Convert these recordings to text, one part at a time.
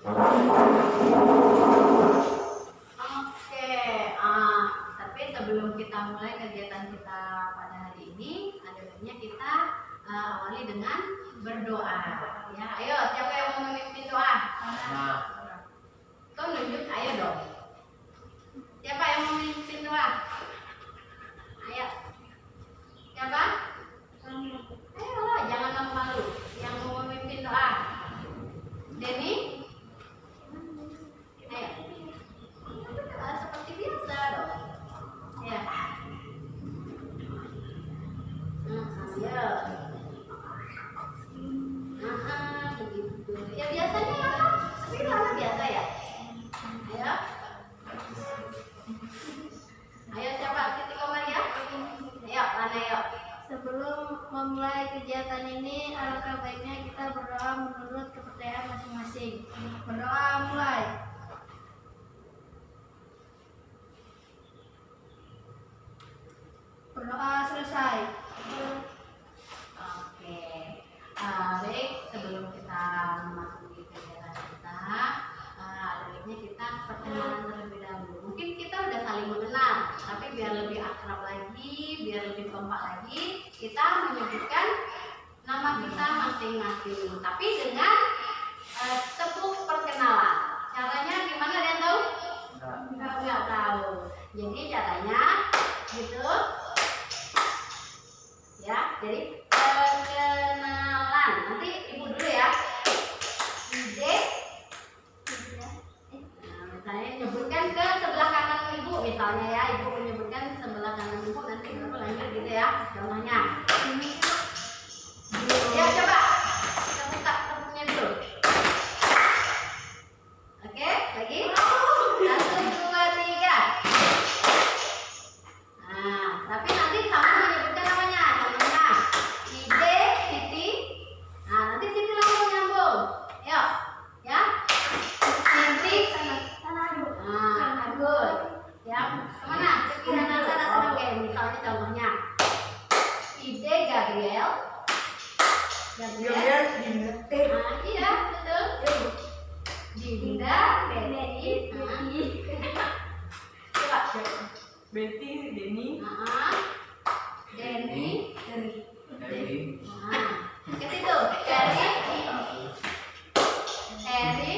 Oke, tapi sebelum kita mulai kegiatan kita pada hari ini, ada baiknya kita awali dengan berdoa. Ya, ayo siapa yang mau memimpin doa? Tuh nunjuk, ayo dong. Siapa yang mau memimpin doa? Ayo. Siapa? Ayo, jangan malu-malu. Yang mau memimpin doa? Denny? Ayo. Seperti biasa dong. Ya. Ayo. Begitu. Ya biasanya apa? Tapi lama biasa ya. Ayo. Ayo siapa? Siti Komaria? Ayo, Lana ayo. Sebelum memulai kegiatan ini, alangkah baiknya kita berdoa menurut kepercayaan masing-masing. Berdoa mulai. Berdoa selesai. Oke. Baik, sebelum kita memasuki kegiatan kita, ada baiknya kita perkenalan terlebih dahulu. Mungkin kita udah saling mengenal, tapi biar lebih akrab lagi, biar lebih kompak lagi, kita menyebutkan nama kita masing-masing. Tapi dengan tepuk perkenalan. Caranya gimana? Ada yang tahu? Nggak tahu. Jadi caranya gitu. Ya, jadi perkenalan. Nanti ibu dulu ya. Ide. Misalnya nyebutkan ke sebelah kanan ibu, misalnya ya, ibu menyebutkan sebelah kanan ibu, nanti ibu lanjut gitu ya. Contohnya. Ya coba. Kita buka tepuknya dulu. Oke, lagi. 1, 2, 3. Nah, tapi nanti sama menyebutkan namanya. Contohnya Ide, Siti. Nah, nanti Siti langsung nyambung. Yuk, ya. Siti, Agus. Ya, kemana? Ke kiri sana. Oke, misalnya contohnya Ide, Gabriel. Nah, iya, betul. Dinda, Betty. Coba. Betty, Denny, Denny. Dewi, Ke situ. Eri.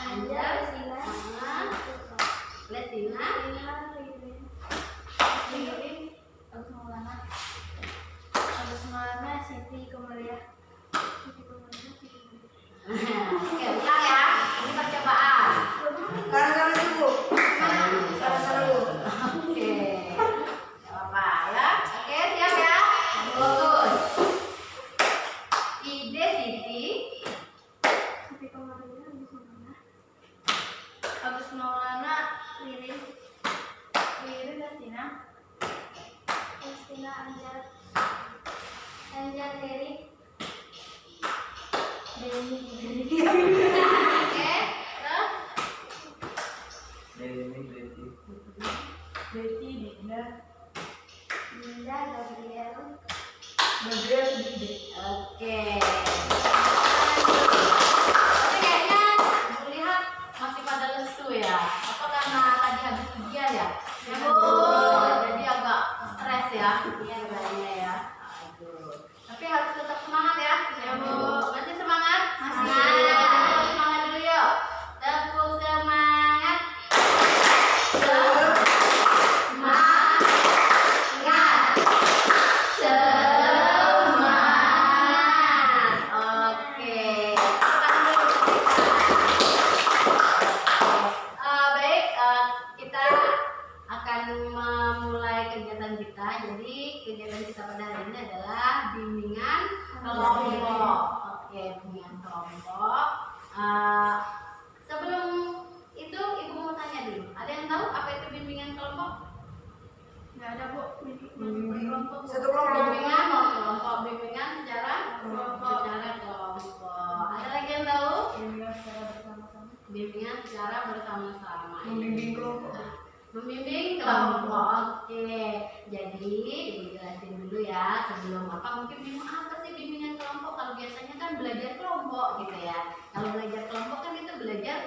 Anjar. Lestina. Agus Maulana, Siti Komaria. Oke, ulang ya. Ini percobaan. Oke. Gak apa ya. Oke, siap ya. Bagus. Ide Siti. Siti Komaria, Agus Maulana, Lirin, Lestina, Anjar, Heri, Denny. Oke, terus Denny, Betty, Dinda, Gabriel. oke. Tapi kayaknya lihat masih pada lesu ya. Apa karena tadi habis ujian ya? Jadi agak stres ya. Iya kayaknya ya. Aduh. Tapi harus tetap semangat ya. Ya Bu. Masih semangat? Masih. Tepuk semangat dulu yuk. Tepuk semangat. Semangat. Oke. Baik, kita akan memulai kegiatan kita. Jadi kegiatan kita pada hari ini adalah bimbingan kelompok. Oke, bimbingan kelompok. Sebelum itu ibu mau tanya dulu. Ada yang tahu apa itu bimbingan kelompok? Nggak ada Bu. Kelompok. Bimbingan kelompok, bimbingan secara kelompok. Ada lagi yang tahu? Bimbingan secara bersama-sama. membimbing kelompok. Membimbing kelompok. Oke. Jadi ibu jelasin dulu ya sebelum apa, mungkin bingung apa sih bimbingan kelompok. Kalau biasanya kan kegiatan belajar kelompok gitu ya. Kalau belajar kelompok kan kita belajar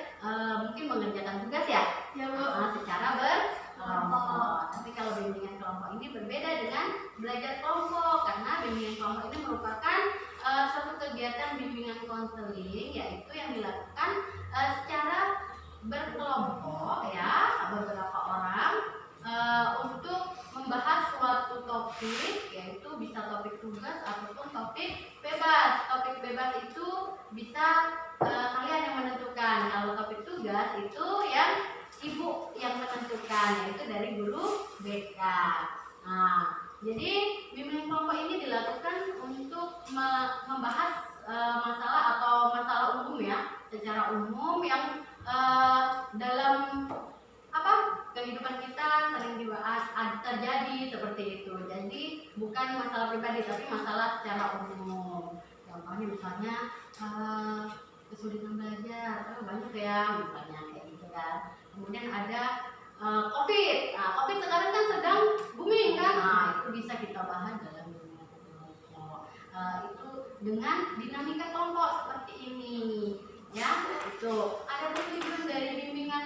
mungkin mengerjakan tugas ya, secara berkelompok. Tapi kalau bimbingan kelompok ini berbeda dengan belajar kelompok, karena bimbingan kelompok ini merupakan suatu kegiatan bimbingan konseling, yaitu yang dilakukan secara berkelompok ya, beberapa orang untuk membahas suatu topik, yaitu bisa topik tugas ataupun topik bebas. Topik bebas itu bisa kalian yang menentukan. Kalau topik tugas itu yang ibu yang menentukan, yaitu dari guru BK. Nah, jadi bimbingan kelompok ini dilakukan untuk membahas masalah atau masalah umum ya, secara umum yang dalam kehidupan kita sering terjadi seperti itu. Jadi bukan masalah pribadi tapi masalah secara umum. Contohnya misalnya kesulitan belajar, banyak ya misalnya kayak gitu kan. Kemudian ada COVID. Nah, COVID sekarang kan sedang booming kan. Nah, itu bisa kita bahas dalam bimbingan kelompok. Itu dengan dinamika kelompok seperti ini. Ya, itu ada tujuan dari bimbingan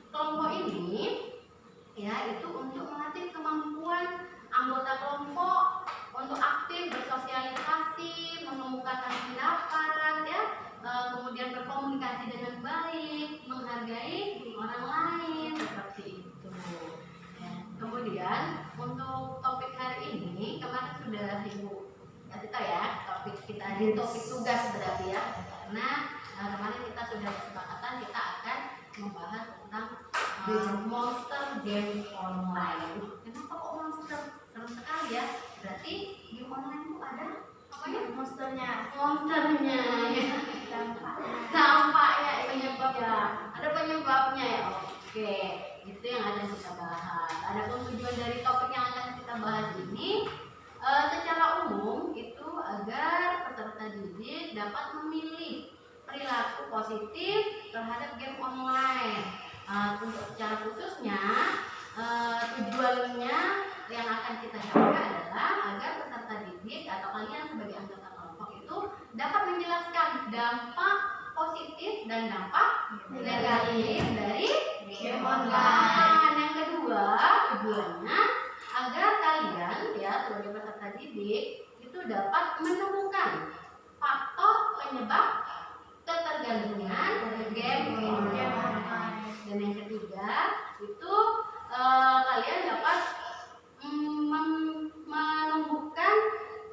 kelompok ini, ya, itu untuk melatih kemampuan anggota kelompok untuk aktif bersosialisasi, mengemukakan pendapat, ya, kemudian berkomunikasi dengan baik, menghargai orang lain, seperti itu. Ya. Kemudian untuk topik hari ini kemarin sudah Ibu kasih tahu ya, topik kita di topik tugas berarti ya, karena kemarin kita sudah kesepakatan kita akan membahas tentang monster game online. Kenapa kok monster? Serem sekali ya. Berarti game online itu ada apa ya? Monsternya Ya. Dampaknya penyebabnya. Ada penyebabnya ya. Oke, itu yang akan kita bahas. Ada tujuan dari topik yang akan kita bahas ini secara umum itu agar peserta didik dapat memilih perilaku positif terhadap game online. Untuk secara khususnya tujuannya yang akan kita capai adalah agar peserta didik atau kalian sebagai anggota kelompok itu dapat menjelaskan dampak positif dan dampak negatif dari game online. Yang kedua, tujuannya agar kalian ya sebagai peserta didik itu dapat menemukan faktor penyebab ketergantungan game online. Dan yang ketiga itu kalian dapat menumbuhkan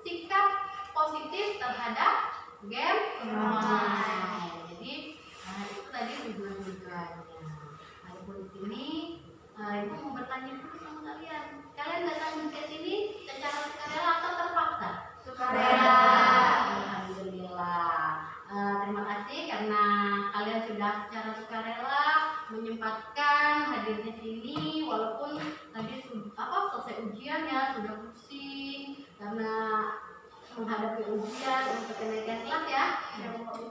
sikap positif terhadap game online. Jadi itu tadi tujuan-tujuannya. Adapun di sini Ibu mau bertanya dulu sama kalian. Kalian datang ke sini secara sukarela atau terpaksa? Sukarela. Alhamdulillah. Terima kasih karena kalian sudah secara sukarela menyempatkan hadir di sini, walaupun tadi selesai ujian ya, sudah pusing karena menghadapi ujian untuk kenaikan kelas ya.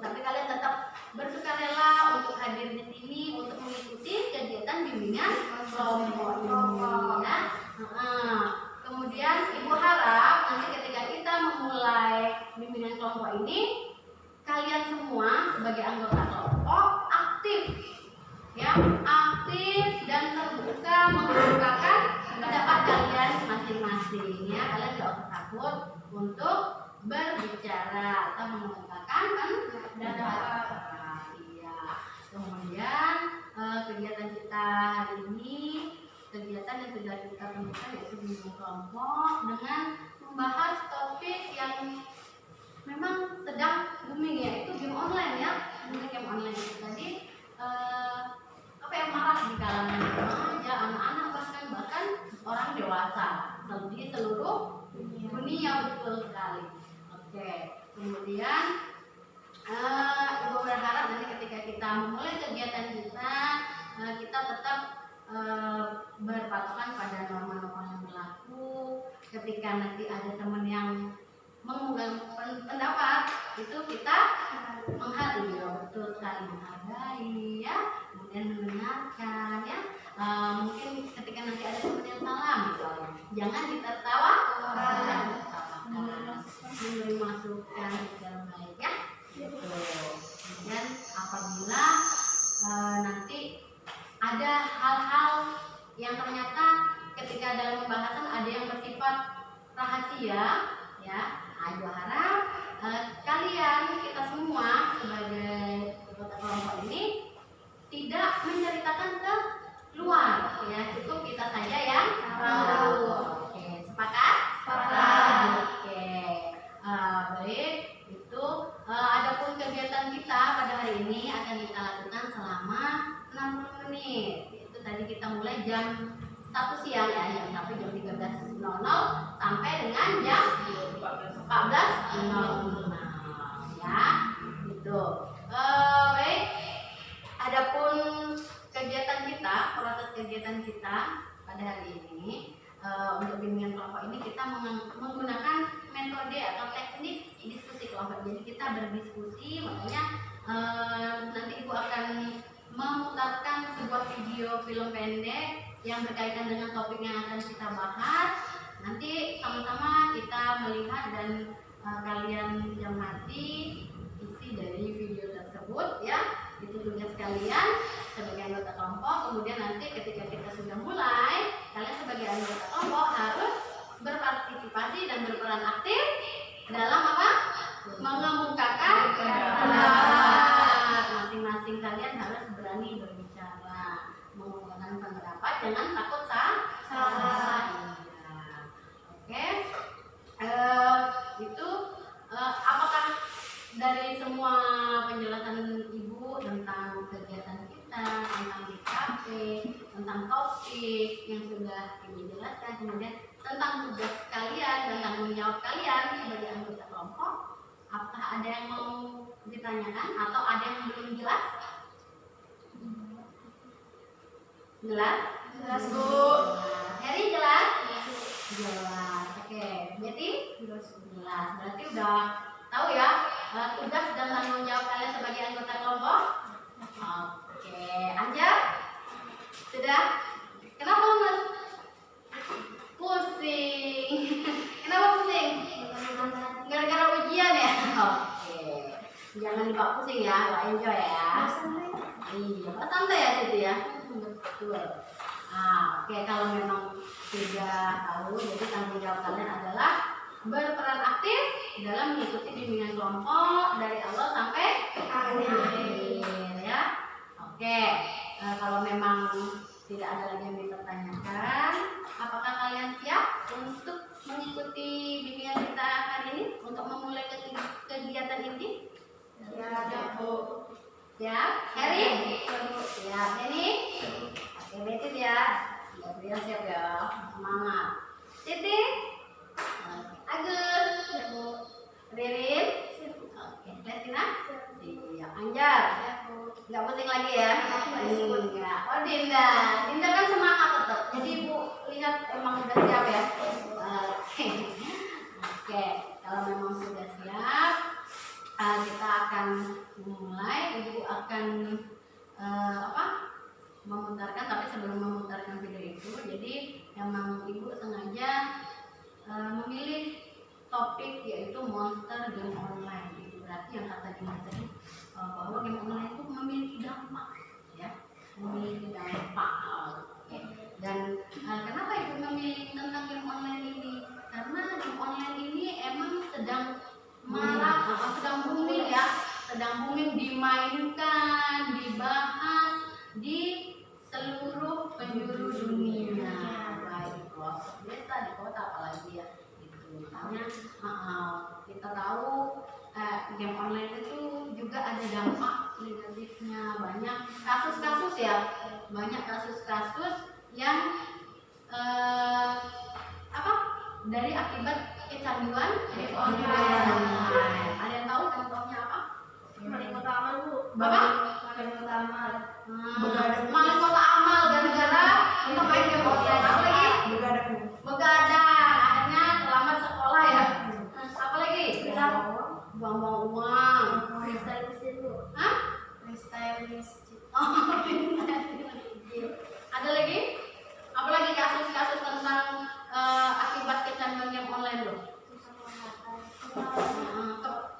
Tapi kalian tetap bersukarela untuk hadir di sini untuk mengikuti kegiatan bimbingan kelompok ini ya. Kemudian Ibu harap nanti ketika kita memulai bimbingan kelompok ini, kalian semua sebagai anggota kelompok aktif dan terbuka mengemukakan pendapat kalian masing-masing ya. Kalian tidak usah takut untuk berbicara atau mengemukakan pendapat. Iya. Kemudian kegiatan kita hari ini, kegiatan yang sudah kita temukan yaitu bimbingan kelompok dengan membahas topik yang memang sedang booming yaitu game online ya. Game online itu tadi yang marak di kalangan remaja, anak-anak bahkan orang dewasa di seluruh dunia, betul sekali. Oke, kemudian Ibu berharap nanti ketika kita memulai kegiatan kita tetap berpatokan pada norma-norma yang berlaku. Ketika nanti ada teman yang mengungkapkan pendapat, itu kita menghargai, betul sekali, menghargai ya, kemudian mendengarkan ya. Mungkin ketika nanti ada teman yang salah misalnya, jangan ditertawakan, memberi masukan yang baik ya. Gitu. Dan apabila nanti ada hal-hal yang ternyata ketika dalam pembahasan ada yang bersifat rahasia, ya, Ibu harap kalian, kita semua sebagai anggota kelompok ini tidak menceritakan ke luar, ya, cukup kita saja yang tahu. Oke, sepakat? Sepakat. Oke, baik. Itu adapun kegiatan kita pada hari ini akan kita lakukan selama 60 menit. Itu tadi kita mulai jam 1 siang, ya, jam 1 jam 13.00 sampai dengan jam 14.00, ya, gitu. Baik. Adapun kegiatan kita, proses kegiatan kita pada hari ini untuk bimbingan kelompok ini kita menggunakan metode atau teknik diskusi kelompok. Jadi kita berdiskusi, makanya nanti Ibu akan memutarkan sebuah video film pendek yang berkaitan dengan topik yang akan kita bahas. Nanti sama-sama kita melihat dan kalian cermati isi dari video tersebut, ya. Itu tugas kalian sebagai anggota kelompok. Kemudian nanti ketika kita sudah mulai, kalian sebagai anggota kelompok harus berpartisipasi dan berperan aktif dalam apa? Mengemukakan pendapat. Masing-masing kalian harus berani berbicara, mengemukakan pendapat, jangan takut salah. Oke. Itu apakah dari semua penjelasan Ibu tentang kegiatan kita, tentang DKP, tentang topik yang sudah Ibu jelaskan, kemudian tentang tugas kalian dan tanggung jawab kalian sebagai anggota kelompok, apakah ada yang mau ditanyakan atau ada yang belum jelas? Jelas? Jelas, Bu. Heri jelas? Jelas. Oke, berarti jelas. Berarti udah tahu ya tugas dan tanggung jawab kalian sebagai anggota kelompok? Oke, Anjar? Sudah? Kenapa Mas? Pusing. Kenapa pusing? Gara-gara ujian ya? Oke. Jangan dibawa pusing ya, bawa enjoy ya. Iya, Pak santai ya situ ya. Betul. Oke, kalau memang tidak tahu, jadi tanggung jawab kalian adalah berperan aktif dalam mengikuti bimbingan kelompok dari awal sampai akhir, ya. Oke, kalau memang tidak ada lagi yang dipertanyakan, apakah kalian siap untuk mengikuti bimbingan kita hari ini untuk memulai kegiatan inti? Ya, Bu. Siap? Heri? Siap. Ini? Oke, Betis ya. Biar siap ya. Semangat. Siti? Agus? Ririn? Oke, Lestina? Siap. Anjar? Nggak pusing lagi ya? Enggak. Oh, Dinda. Dinda kan semangat tetap. Jadi Ibu lihat emang udah siap ya? Oke. Oke, kalau memang sudah siap, kita akan memulai. Ibu akan memutarkan, tapi sebelum memutarkan video itu, jadi memang Ibu sengaja memilih topik yaitu monster game online. Itu berarti yang kata Dimas tadi bahwa game online itu memiliki dampak, ya, memiliki dampak. Oke. Dan kenapa Ibu memilih tentang game online ini? Karena game online ini emang sedang marak, sedang booming ya, sedang booming dimainkan, dibahas di seluruh penjuru dunia, baik di pelosok desa, di kota, apalagi ya. Itu makanya kita tahu game online itu juga ada dampak negatifnya, banyak kasus-kasus ya, banyak kasus-kasus yang dari akibat kecanduan game online. Ada yang tahu contohnya apa? Paling utama, Bu. Bapak? Paling utama. Malah kota amal gara-gara kita main game online. Apa lagi? Begadang. Akhirnya terlambat sekolah ya. Apa lagi? Buang-buang uang. Freestyle masjid, Bu. Hah? Freestyle masjid. Oh, ada lagi? Apalagi kasus-kasus tentang akibat kecanduan game online loh?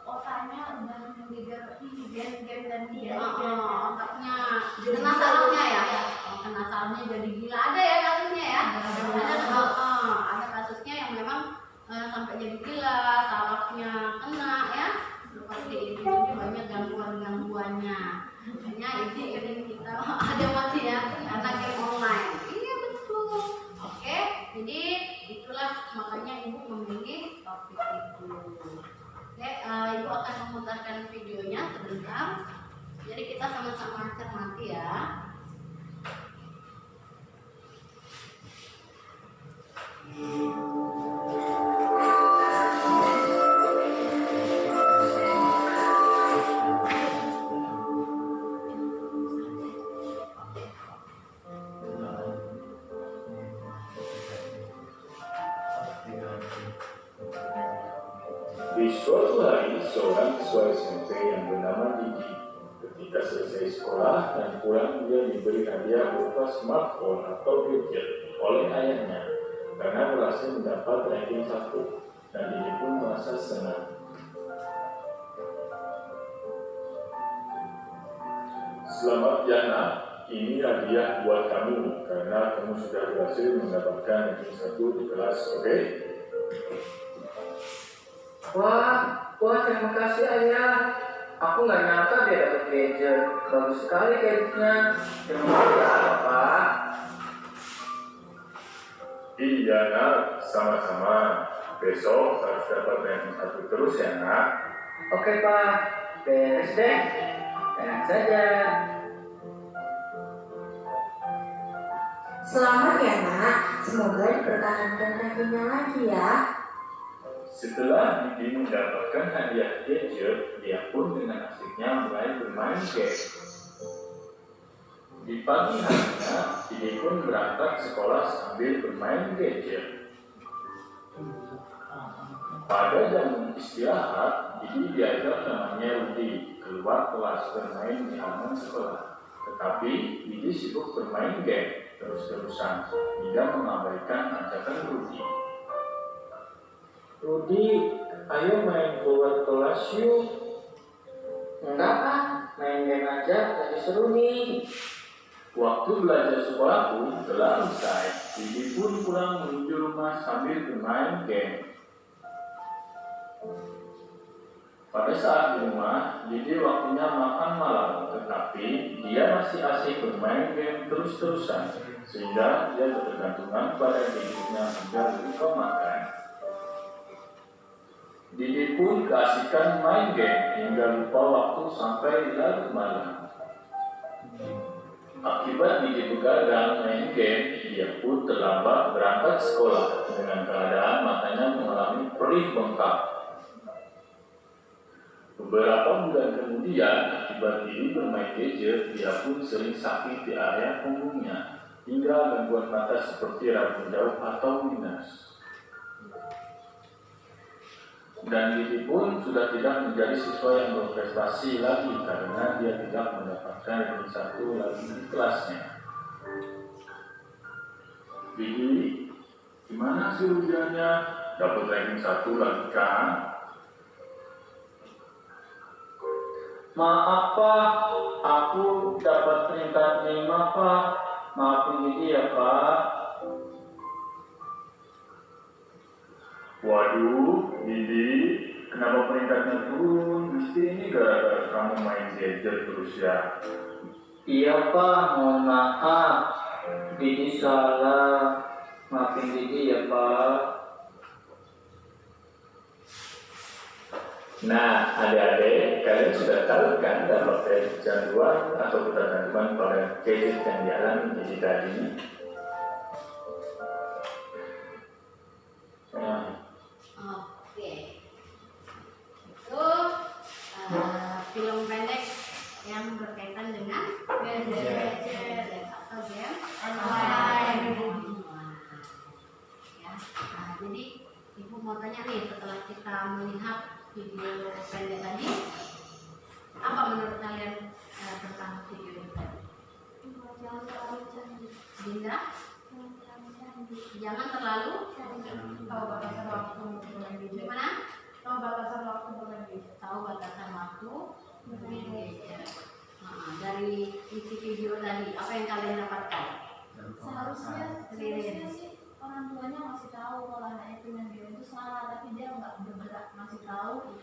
Otaknya udah kena sarafnya ya. Kena sarafnya jadi gila, ada ya kasusnya ya. Ada kasusnya yang memang sampai jadi gila, sarafnya kena ya. Seperti itu, jadi banyak gangguannya. Makanya ini kita ada mati ya karena game online. Iya betul. Oke, jadi itulah makanya ibu memilih topik itu. Oke, ibu akan memutarkan videonya sebentar. Jadi kita sama-sama cermati ya. Di suatu hari, seorang siswa SMP yang bernama Didi, ketika selesai sekolah dan pulang, dia diberi hadiah berupa smartphone atau gadget oleh ayahnya karena berhasil mendapat ranking 1, dan Didi pun merasa senang. Selamat ya nak, ini hadiah buat kamu karena kamu sudah berhasil mendapatkan ranking 1 di kelas, oke? Wah, terima kasih ayah. Aku nggak nyangka dia dapat gadget. Bagus sekali gadgetnya. Terima kasih ya, Pak. Iya nak, sama-sama. Besok harus dapat ranking 1 terus ya nak. Oke Pak, beres deh. Tenang saja. Selamat ya nak, semoga dipertahankan rankingnya lagi ya. Setelah Didi mendapatkan hadiah gadget, dia pun dengan asiknya mulai bermain game. Di pagi harinya, Didi pun berangkat sekolah sambil bermain gadget. Pada jam istirahat, Didi diajak temannya Rudi keluar kelas bermain di halaman sekolah. Tetapi Didi sibuk bermain game terus-terusan, tidak mengabaikan ajakan Rudi. Rudi, ayo main keluar kelas yuk. Enggak Pak, main game aja, lagi seru nih. Waktu belajar sekolah pun telah usai. Didi pun pulang menuju rumah sambil bermain game. Pada saat di rumah, Didi waktunya makan malam, tetapi dia masih asik bermain game terus-terusan, sehingga dia ketergantungan pada gadgetnya hingga lupa makan. Didi pun keasikan main game hingga lupa waktu sampai larut malam. Akibat Didi begadang main game, dia pun terlambat berangkat sekolah dengan keadaan matanya mengalami perih bengkak. Beberapa bulan kemudian, akibat Didi bermain gadget, dia pun sering sakit di area punggungnya hingga gangguan mata seperti rambut jauh atau minus. Dan Didi pun sudah tidak menjadi siswa yang berprestasi lagi karena dia tidak mendapatkan ranking 1 lagi di kelasnya. Didi, gimana sih ujiannya? Dapat ranking 1 lagi kan? Maaf Pak, aku dapat peringkat 5 Pak. Maafin Didi ya Pak. Waduh, Didi, kenapa peringkatnya turun? Mesti ini gara-gara kamu main gadget terus ya. Iya Pak, mohon maaf. Didi salah. Maafin Didi ya Pak. Nah, adik-adik, kalian sudah tahu kan dampak dari kecanduan atau ketergantungan pada gadget yang dialami Didi tadi? Nah, Oke, itu film pendek yang berkaitan dengan gadget atau game online. Ya, jadi ibu mau tanya nih, setelah kita melihat video pendek tadi, apa menurut kalian tentang video ini? Jangan terlalu canggih. Dinda, Jangan terlalu canggih. jangan terlalu Tahu batasan waktu bermain gadget. gimana? Tahu batasan waktu bermain gadget. Tahu batasan waktu bermain gadget. Dari isi video tadi, apa yang kalian dapatkan? Seharusnya sih orang tuanya masih tahu kalau anaknya punya game itu salah, tapi dia nggak bergerak ngasih tahu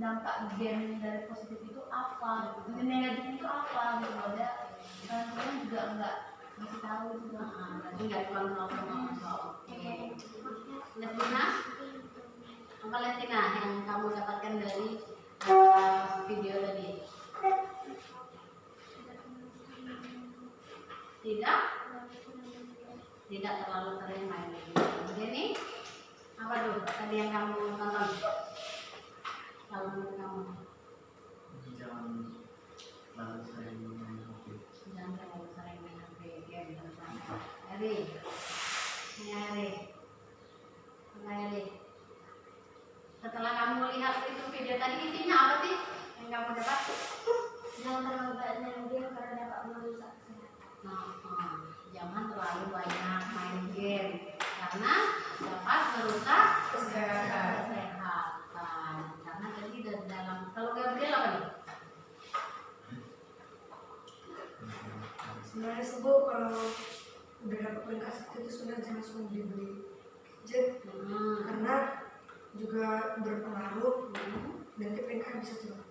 dampak game dari positif itu apa, negatif itu apa gitu. Ada orang tuanya juga nggak ngasih tahu juga. Berarti nggak dikontrol sama orang tua. Oke. Lestina, apa Lestina yang kamu dapatkan dari video tadi? Tidak terlalu sering main game. Jadi apa tuh tadi yang kamu tonton? Kalau menurut kamu? Jangan terlalu sering main HP. Jangan terlalu sering main HP game terutama. Eri, ini Eri. Setelah kamu lihat itu video tadi, isinya apa sih yang kamu dapat? Jangan terlalu banyak main game karena dapat merusak kesehatan. Jangan terlalu banyak main game karena dapat merusak kesehatan. Karena tadi dari dalam, kalau Gabriel apa nih? Sebenarnya sebel kalau udah dapat peringkat satu itu sebenarnya jangan langsung dibeli gadget karena juga berpengaruh nanti peringkat bisa turun.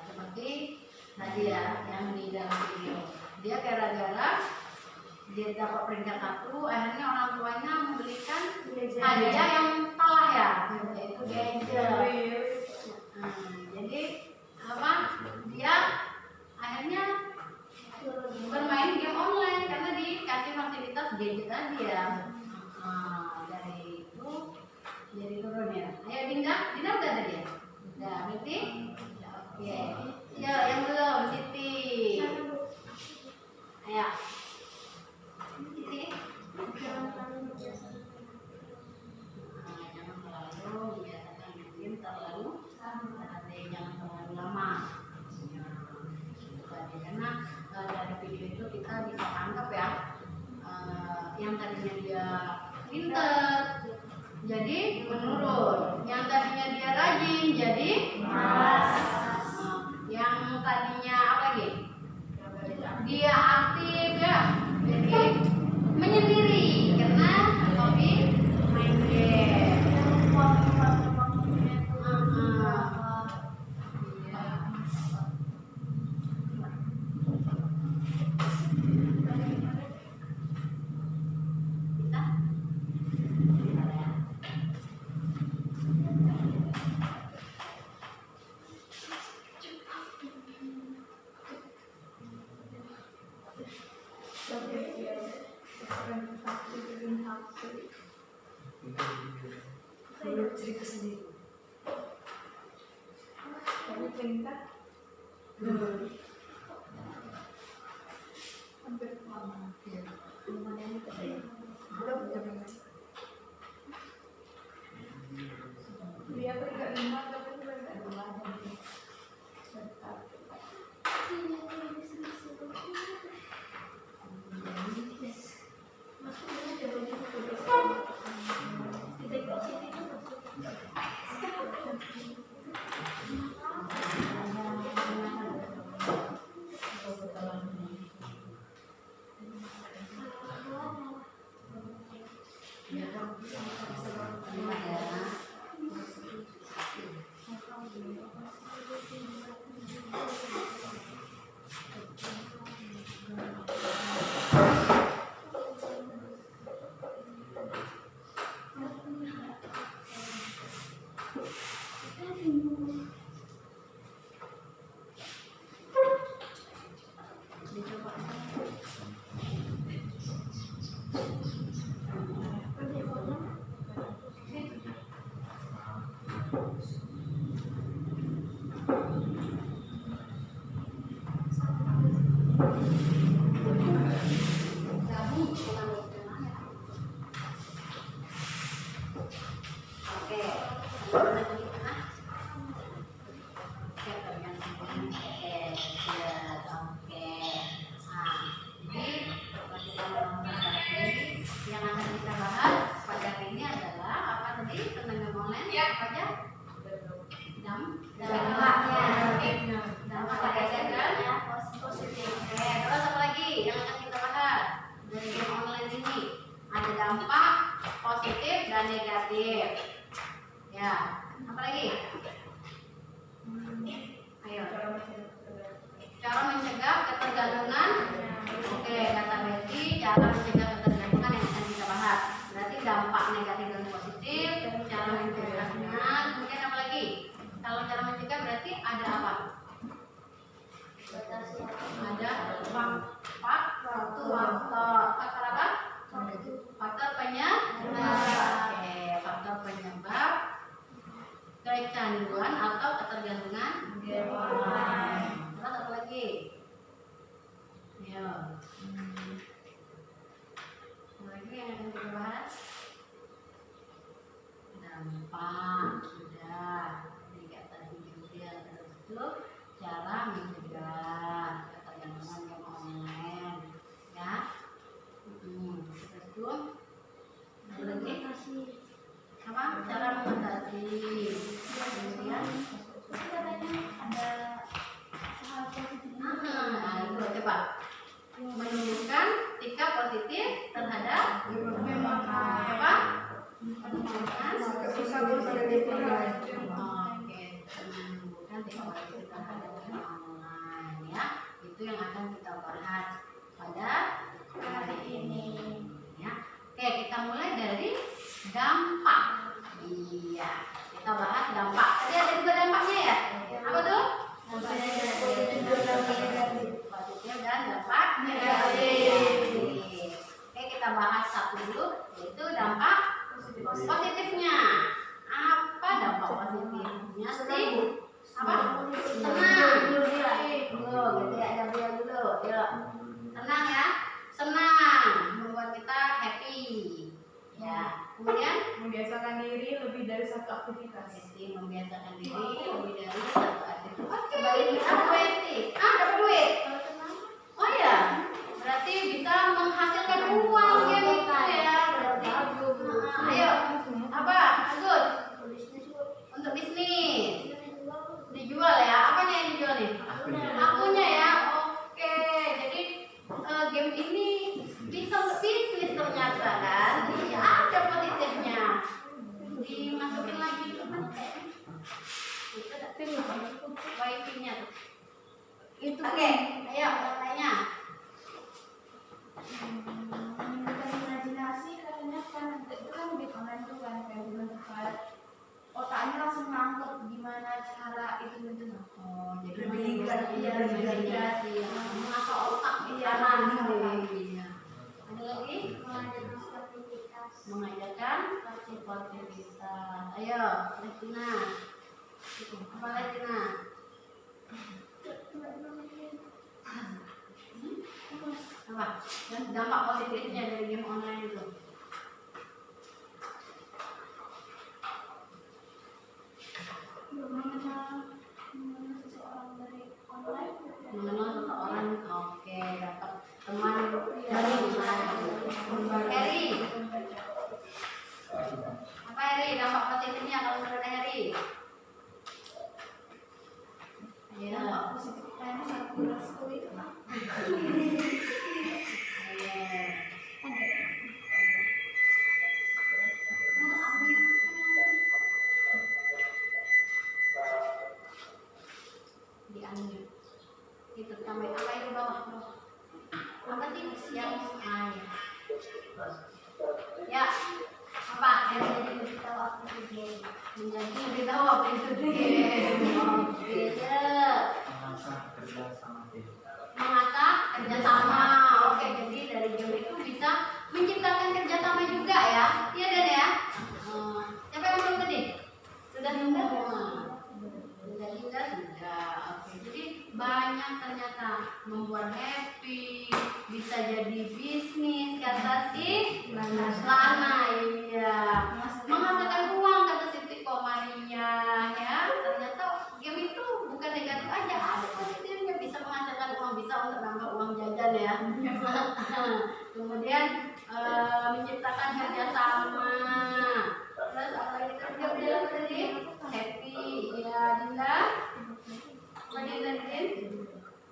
Seperti tadi ya yang di dalam video, dia gara-gara dia dapat peringkat 1, akhirnya orang tuanya membelikan hadiah yang salah ya, yaitu gadget. Jadi apa? Dia akhirnya bermain game online karena dikasih fasilitas gadget tadi ya. Dari itu jadi turun ya. Ayo Dinda udah tadi ya? Udah, berarti? Oke. Ya, yang belum, Siti. Ayo. Siti. Jangan terlalu membiasakan game terlalu jangan terlalu lama. Karena dari video itu kita bisa tangkap ya, yang tadinya dia pinter jadi menurun, yang tadinya dia rajin jadi malas, yang tadinya apa lagi dia aktif ya jadi menyendiri karena hobi main game. Cerita sendiri. Tapi peringkat hampir sama. Dia peringkat 5 tapi peringkat 2. Dampaknya itu cara mencegah ketergantungan game online ya. Terus itu ada lagi apa cara mengatasi, kemudian katanya ada hal positif. nah itu coba menunjukkan sikap positif terhadap apa menunjukkan oke, menunjukkan sikap positif terhadap game online ya, itu yang akan kita bahas pada hari ini ya. Oke, kita mulai dari dampak. Iya, kita bahas dampak. Tadi ada juga dampaknya ya. Apa tuh? Positif dan dampak negatif. Oke, kita bahas satu dulu, yaitu dampak positifnya. Apa dampak positifnya sih? Apa? Senang. Tuh, gitu ya, Gabriel dulu. Yuk. Senang ya. Senang membuat kita happy. Ya. Kemudian Membiasakan diri lebih dari satu aktivitas. jadi membiasakan diri lebih dari satu aktivitas. Coba ini dapat duit. Dapat duit. Oh ya, berarti bisa menghasilkan uang ya gitu ya. Berarti ayo apa? Agus untuk bisnis dijual ya. Apanya yang dijual nih? Akunnya ya. Oke, jadi game ini bisa untuk bisnis ternyata kan. Iya, ada positifnya. Dimasukin lagi ke mana? Wifi-nya tuh. Oke, ayo tanya. Menimbulkan imajinasi karena kan itu kan di online tuh kan kayak bentuk otaknya langsung nangkep gimana cara itu bentuknya. Oh, jadi Iya, imajinasi, mengasah otak Iya, Iya. Ada lagi? Mengajarkan sportivitas. Ayo, Lestina. Apa Lestina? Apa? Dan dampak positifnya dari game online itu? Mengenal seseorang dari online. Mengenal seseorang, oke, dapat teman dari online. Harry, apa Harry? Dampak positifnya kalau menurut Harry? Ayo. Dampak positif kayaknya satu kelasku itu lah. Di unmute itu tambah apa itu bawah apa sih yang ya apa yang menjadi lebih tahu apa itu game, menjadi lebih tahu apa itu game. Oke, mengasah kerja sama tim. mengasah kerjasama. Oke, jadi dari game itu bisa menciptakan kerjasama juga ya. Iya Dan ya. Siapa yang belum tadi? Sudah semua. Sudah. Oke, jadi banyak ternyata membuat happy, bisa jadi bisnis kata si Lana. Iya, menghasilkan uang kata Siti Komaria ya. Ternyata game itu bukan negatif aja, ada positifnya, bisa menghasilkan uang, bisa untuk nambah uang jajan ya. Kemudian menciptakan kerjasama. Terus apa lagi dia bilang tadi? Happy, ya Dinda. Apa Dinda Din?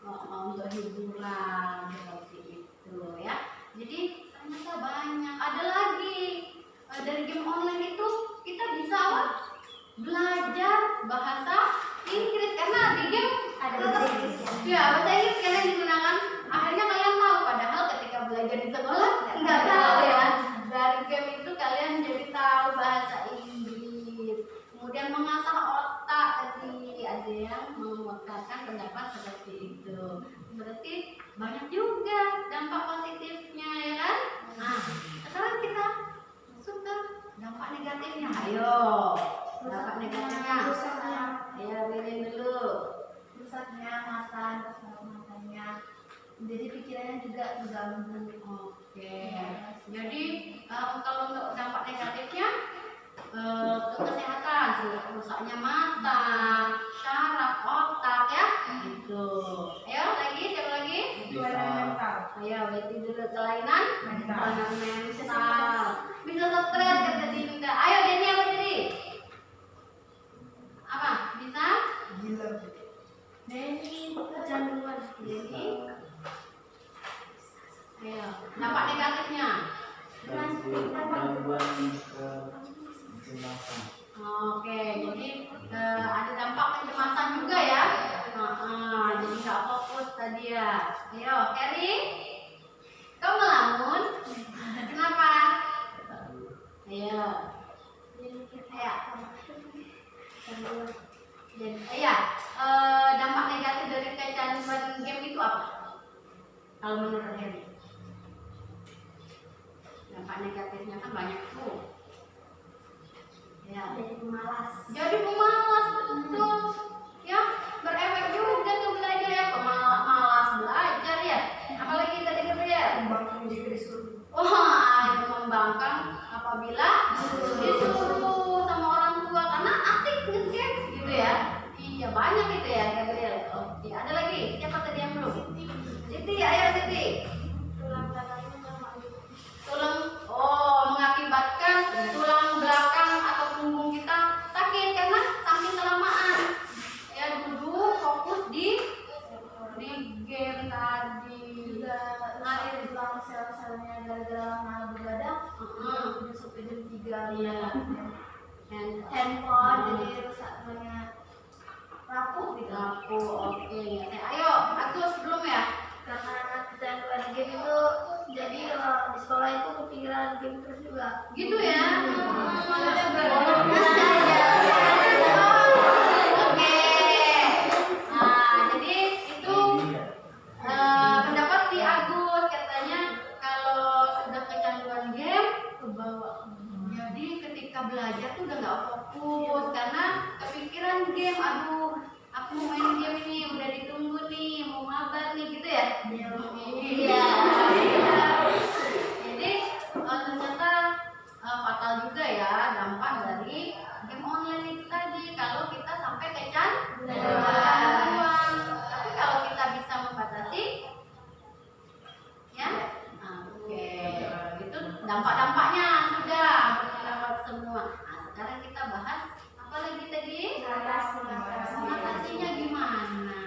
Untuk hiburan seperti itu ya. Jadi ternyata banyak. Ada lagi dari game online itu kita bisa belajar bahasa Inggris karena di game ada bahasa Inggris ya. Bahasa Inggris kalian digunakan. Akhirnya kalian tahu. Padahal ketika belajar di sekolah nggak tahu ya. Dari game itu kalian jadi tahu bahasa Inggris. Kemudian mengasah otak tadi, ada yang mengungkapkan pendapat seperti itu. Berarti banyak juga dampak positifnya ya kan? Nah, sekarang kita masuk ke dampak negatifnya. Ayo, dampak negatifnya. Ya, pilih dulu. Rusaknya mata, matanya. Jadi pikirannya juga terganggu. Oke. Jadi kalau untuk dampak negatifnya ke kesehatan, rusaknya mata, syaraf, otak. Itu. Ayo lagi, siapa lagi? Bisa. Ayo, berarti dulu kelainan mental. Bisa stres kata Dinda. Ayo, Denny apa tadi? Apa? Bisa? Gila. Denny kecanduan. Denny. Ayo, dampak negatifnya. Gangguan kecemasan. Oke, jadi ada dampak kecemasan juga ya. Jadi nggak fokus tadi ya. Ayo, Kerry, kau melamun? Kenapa? Ayo, jadi dampak negatif dari kecanduan game itu apa? Kalau menurut Kerry? Dampak negatifnya kan banyak tuh. Ya. Jadi pemalas. Jadi pemalas betul. Ya, berefek juga ke belajar ya, malas belajar ya. Apalagi tadi kata ya. Membangkang jika disuruh. Wah, membangkang apabila disuruh sama orang tua karena asik ngegame gitu ya. Iya, banyak itu ya, Gabriel. Oke, ada lagi. Siapa tadi yang belum? Siti, ayo Siti. Mengakibatkan tulang belakang atau punggung kita sakit karena saking kelamaan ya duduk fokus di game tadi. Juga air tulang sel-selnya gara-gara lama begadang udah sampai jam 3 Iya. handphone jadi rusak banyak rapuh gitu. Aku oke ya. Ayo, Agus belum ya? Karena anak kecanduan game itu jadi kalau di sekolah itu kepikiran game terus juga. Gitu ya. Oke. Nah, jadi itu pendapat si Agus katanya kalau sudah kecanduan game kebawa. Jadi ketika belajar tuh udah nggak fokus karena kepikiran game. Aduh, aku mau main game ini, udah ditunggu nih, mau mabar nih gitu ya. Iya. Jadi ternyata fatal juga ya dampak dari game online itu tadi kalau kita sampai kecanduan. Tapi kalau kita bisa membatasi, ya, oke, itu dampak-dampaknya sudah dapat semua. Nah, sekarang kita bahas apa lagi tadi? Mengatasinya gimana?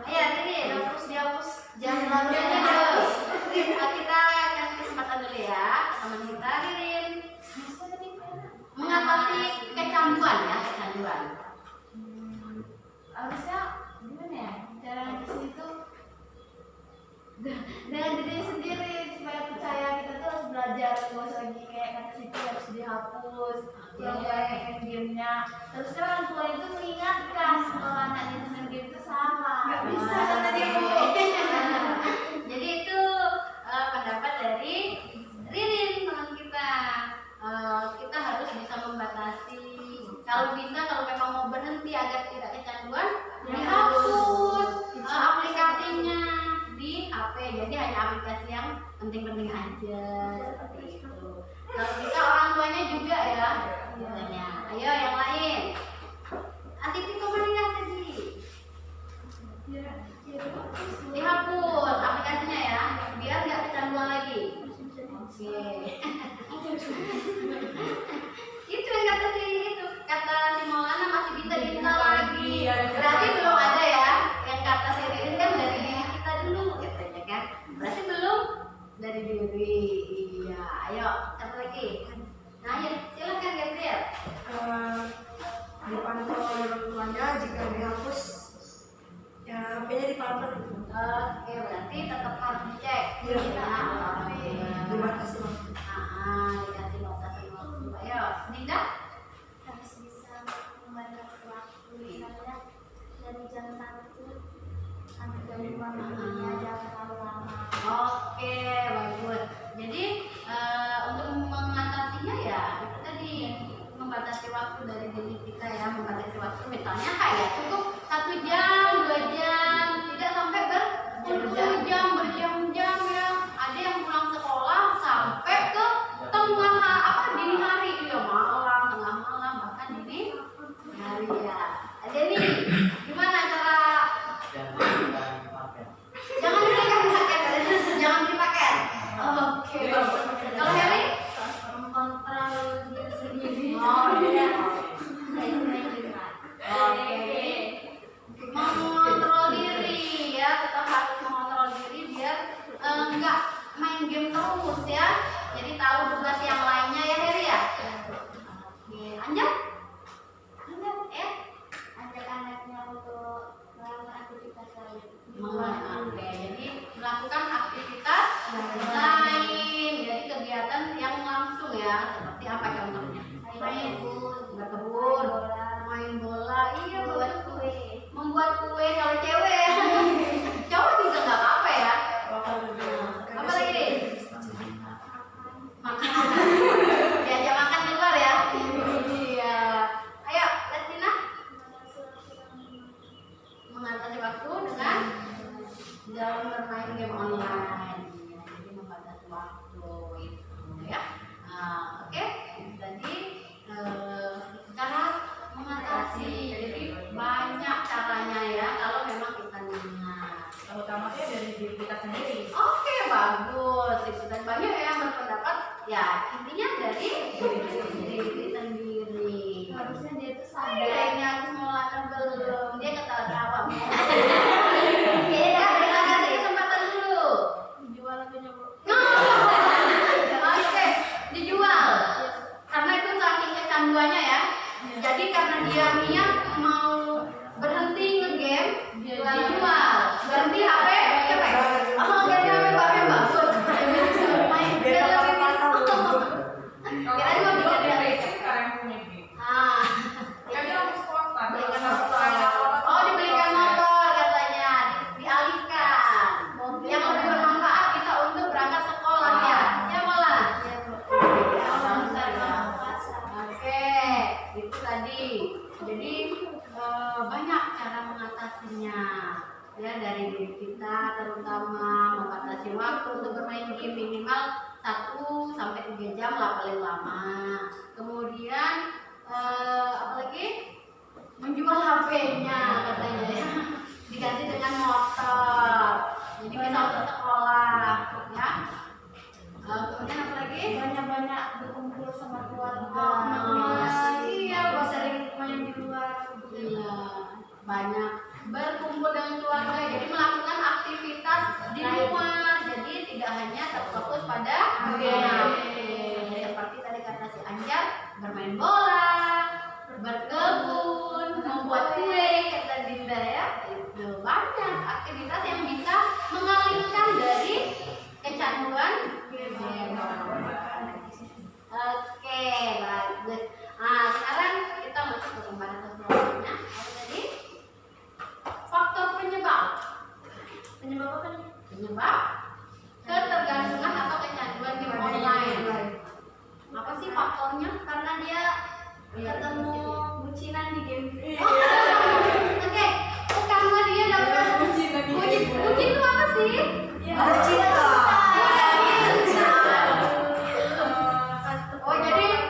Ayo, ini dihapus. Jangan lalu dihapus. Kita kasih kesempatan dulu ya, teman kita Ririn. Mengatasi kecanduan ya, kecanduan. Harusnya gimana ya cara ngatasin itu dengan diri sendiri supaya percaya kita tuh harus belajar, nggak usah lagi kayak kata situ harus dihapus yang main gamenya. Terusnya orang tua itu mengingatkan kalau anaknya main game itu salah. Nggak bisa tadi Jadi itu pendapat dari Ririn teman kita. Kita harus bisa membatasi. Kalau bisa, kalau memang mau berhenti agar tidak kecanduan, dihapus aplikasinya di HP. Jadi hanya aplikasi yang penting-penting aja seperti itu. Kalau bisa orang tuanya juga ya. Katanya. Ayo yang lain. Asiti kemana tadi? Dihapus aplikasinya ya, biar nggak kecanduan lagi. Oke. Itu yang kata si Maulana masih bisa diinstal lagi. Berarti belum ada ya. Yang kata si Ririn kan dari diri kita dulu, katanya kan. Berarti belum dari diri. Iya. Ayo, satu lagi. Nah, ayo silakan Gabriel. Dipantau oleh orang tuanya, jika dihapus ya HP-nya dipantau. Oke, berarti tetap harus dicek. Iya. Dibatasi. Dibatasi waktu. Dikasih batasan waktu. Ayo, Dinda. Harus bisa membatasi waktu misalnya dari jam 1 sampai jam 5 malamnya jangan terlalu lama. Oke, bagus. Jadi untuk mengatasinya ya itu tadi membatasi waktu dari diri kita ya, membatasi waktu misalnya kayak cukup 1 jam, 2 jam, tidak sampai berjam-jam ya. Ada yang pulang sekolah sampai ke dini hari ya, malam, tengah malam, bahkan dini hari ya. Ada nih, gimana? Oke, jadi melakukan aktivitas lain, jadi kegiatan yang langsung ya, seperti apa contohnya? Berkebun, main bola, iya membuat kue kalau cewek, cowok juga nggak apa-apa ya. Apa lagi nih? Makan, diajak makan di luar ya. Iya, ayo Lestina mengatasi waktu dengan dalam bermain game online, ya, jadi membatasi waktu itu ya. Oke, tadi cara mengatasi, jadi banyak caranya ya kalau memang kita ingat. Utamanya dari diri kita sendiri. Oke, bagus. Itu dan banyak yang berpendapat ya intinya dari diri sendiri. Harusnya dia tuh sadar. Kayaknya aku mau makan belum, dia ketawa-tawa. Ya, terima kasih kesempatan dulu. Dijual lagunya Bu. Oke, dijual. Karena itu saking kecanduannya ya. Jadi karena dia niat mau berhenti ngegame, dijual. Berhenti HP, cepet. Oh, ganti HP baru yang bagus. Main biar lebih kirain mau diganti HP. Sekarang punya game. Kan dia harus spontan. belikan motor. Oh, dibelikan motor katanya, dialihkan. Yang lebih bermanfaat bisa untuk berangkat sekolah ya. Ya malah. Oke, itu tadi. Jadi banyak cara mengatasinya ya dari diri kita, terutama membatasi waktu untuk bermain game minimal 1 sampai 3 jam lah paling lama. Kemudian apalagi menjual HP-nya katanya ya, diganti dengan motor, jadi bisa untuk sekolah ya. Kemudian apa lagi? Banyak-banyak berkumpul sama keluarga. Iya, Sering main di luar. iya, banyak berkumpul dengan keluarga, jadi melakukan aktivitas di luar, jadi tidak hanya terfokus pada game. Seperti tadi kata si Anjar, bermain bola, berkebun, membuat kue, kata Dinda ya. Itu banyak aktivitas yang bisa mengalihkan dari kecanduan game. Oke, bagus. Sekarang kita masuk ke pembahasan selanjutnya. Apa tadi? Faktor penyebab. Penyebab apa nih? Penyebab ketergantungan atau kecanduan game online. Apa sih faktornya? Karena dia ketemu bucinan di game. Oke. Oh, karena dia dapat bucin itu apa sih? Oh, jadi